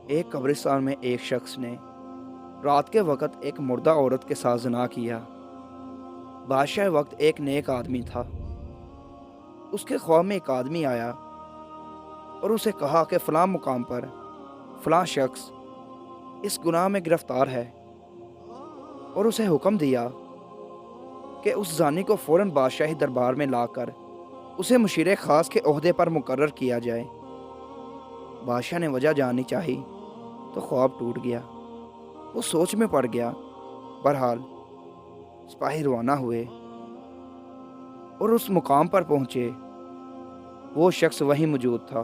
एक कब्रिस्तान में एक शख्स ने रात के वक्त एक मुर्दा औरत के साथ ज़िना किया। बादशाह वक्त एक नेक आदमी था। उसके ख्वाब में एक आदमी आया और उसे कहा कि फ़लाँ मुकाम पर फ़लाँ शख्स इस गुनाह में गिरफ्तार है, और उसे हुक्म दिया कि उस जानी को फ़ौरन बादशाही दरबार में लाकर उसे मुशीर ख़ास के ओहदे पर मुकर्रर किया जाए। बादशाह ने वजह जाननी चाही तो ख्वाब टूट गया। वो सोच में पड़ गया। बहरहाल सिपाही रवाना हुए और उस मुकाम पर पहुंचे। वो शख्स वहीं मौजूद था।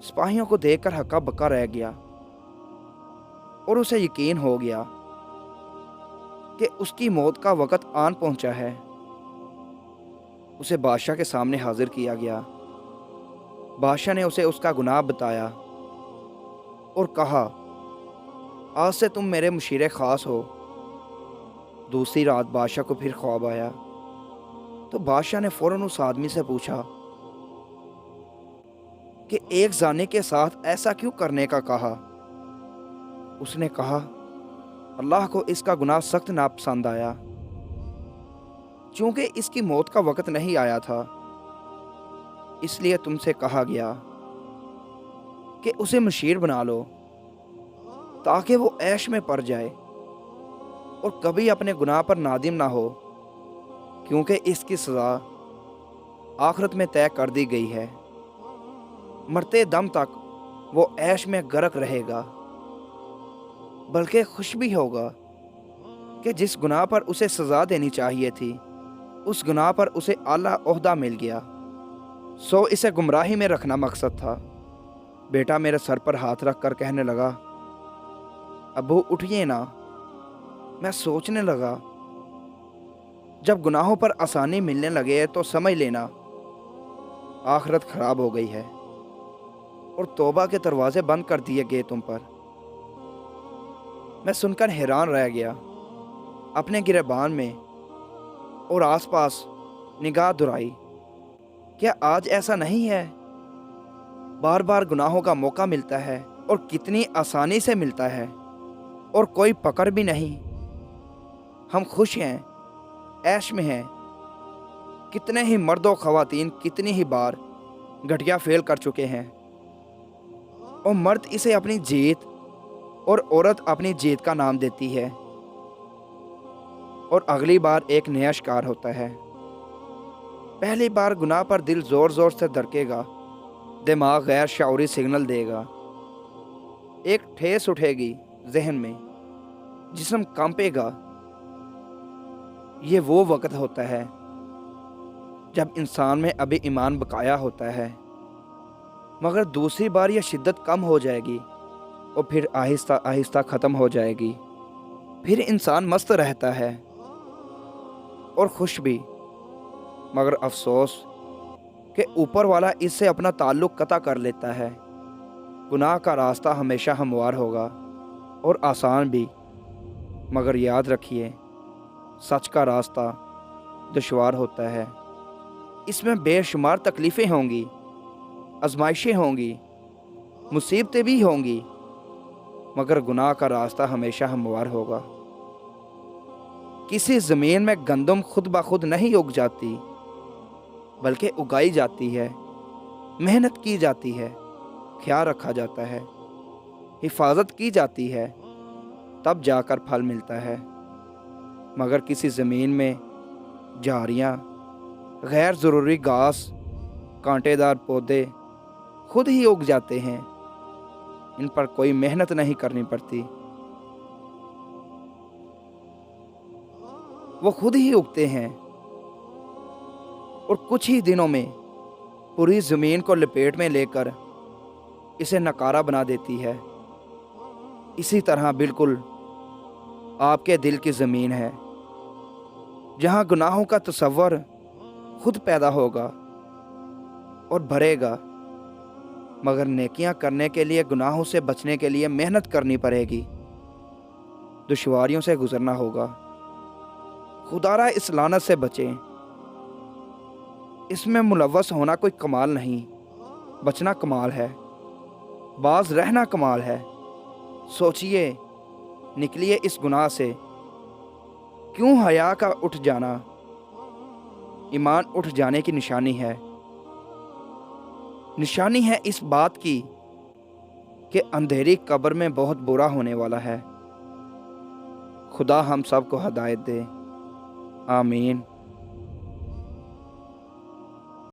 सिपाहियों को देखकर हक्का बक्का रह गया और उसे यकीन हो गया कि उसकी मौत का वक़्त आन पहुंचा है। उसे बादशाह के सामने हाजिर किया गया। बादशाह ने उसे उसका गुनाह बताया और कहा, आज से तुम मेरे मुशीर ख़ास हो। दूसरी रात बादशाह को फिर ख्वाब आया तो बादशाह ने फ़ौरन उस आदमी से पूछा कि एक जाने के साथ ऐसा क्यों करने का कहा। उसने कहा, अल्लाह को इसका गुनाह सख्त नापसंद आया। चूंकि इसकी मौत का वक़्त नहीं आया था, इसलिए तुमसे कहा गया कि उसे मशीर बना लो ताकि वो ऐश में पड़ जाए और कभी अपने गुनाह पर नादिम ना हो, क्योंकि इसकी सज़ा आखिरत में तय कर दी गई है। मरते दम तक वो ऐश में गर्क रहेगा, बल्कि खुश भी होगा कि जिस गुनाह पर उसे सज़ा देनी चाहिए थी, उस गुनाह पर उसे आला ओहदा मिल गया। सो इसे गुमराही में रखना मकसद था। बेटा मेरे सर पर हाथ रख कर कहने लगा, अब्बू उठिए ना। मैं सोचने लगा, जब गुनाहों पर आसानी मिलने लगे तो समझ लेना आखिरत खराब हो गई है और तौबा के दरवाजे बंद कर दिए गए तुम पर। मैं सुनकर हैरान रह गया। अपने गिरबान में और आसपास निगाह दुराई। क्या आज ऐसा नहीं है? बार बार गुनाहों का मौका मिलता है और कितनी आसानी से मिलता है, और कोई पकड़ भी नहीं। हम खुश हैं, ऐश में हैं। कितने ही मर्द और ख़वातीन कितनी ही बार घटिया फेल कर चुके हैं, और मर्द इसे अपनी जीत और औरत अपनी जीत का नाम देती है, और अगली बार एक नया शिकार होता है। पहली बार गुनाह पर दिल ज़ोर ज़ोर से धड़केगा, दिमाग गैर शऊरी सिग्नल देगा, एक ठेस उठेगी जहन में, जिस्म कांपेगा। ये वो वक़्त होता है जब इंसान में अभी ईमान बकाया होता है, मगर दूसरी बार यह शिद्दत कम हो जाएगी और फिर आहिस्ता आहिस्ता ख़त्म हो जाएगी। फिर इंसान मस्त रहता है और खुश भी, मगर अफसोस कि ऊपर वाला इससे अपना ताल्लुक़ कता कर लेता है। गुनाह का रास्ता हमेशा हमवार होगा और आसान भी, मगर याद रखिए, सच का रास्ता दुश्वार होता है। इसमें बेशुमार तकलीफ़ें होंगी, आजमाइशें होंगी, मुसीबतें भी होंगी, मगर गुनाह का रास्ता हमेशा हमवार होगा। किसी ज़मीन में गंदम खुद ब खुद नहीं उग जाती, बल्कि उगाई जाती है, मेहनत की जाती है, ख्याल रखा जाता है, हिफाजत की जाती है, तब जाकर फल मिलता है। मगर किसी ज़मीन में झाड़ियाँ, गैर ज़रूरी घास, कांटेदार पौधे खुद ही उग जाते हैं। इन पर कोई मेहनत नहीं करनी पड़ती, वो खुद ही उगते हैं और कुछ ही दिनों में पूरी ज़मीन को लपेट में लेकर इसे नकारा बना देती है। इसी तरह बिल्कुल आपके दिल की ज़मीन है, जहाँ गुनाहों का तसव्वुर खुद पैदा होगा और भरेगा, मगर नेकियां करने के लिए, गुनाहों से बचने के लिए मेहनत करनी पड़ेगी, दुश्वारियों से गुजरना होगा। खुदारा इस लानत से बचें। इसमें मुलव्वस होना कोई कमाल नहीं, बचना कमाल है। باز رہنا کمال ہے۔ سوچئے، نکلیے اس گناہ سے، کیوں حیا کا اٹھ جانا ایمان اٹھ جانے کی نشانی ہے۔ نشانی ہے اس بات کی کہ اندھیری قبر میں بہت برا ہونے والا ہے۔ خدا ہم سب کو ہدایت دے، آمین۔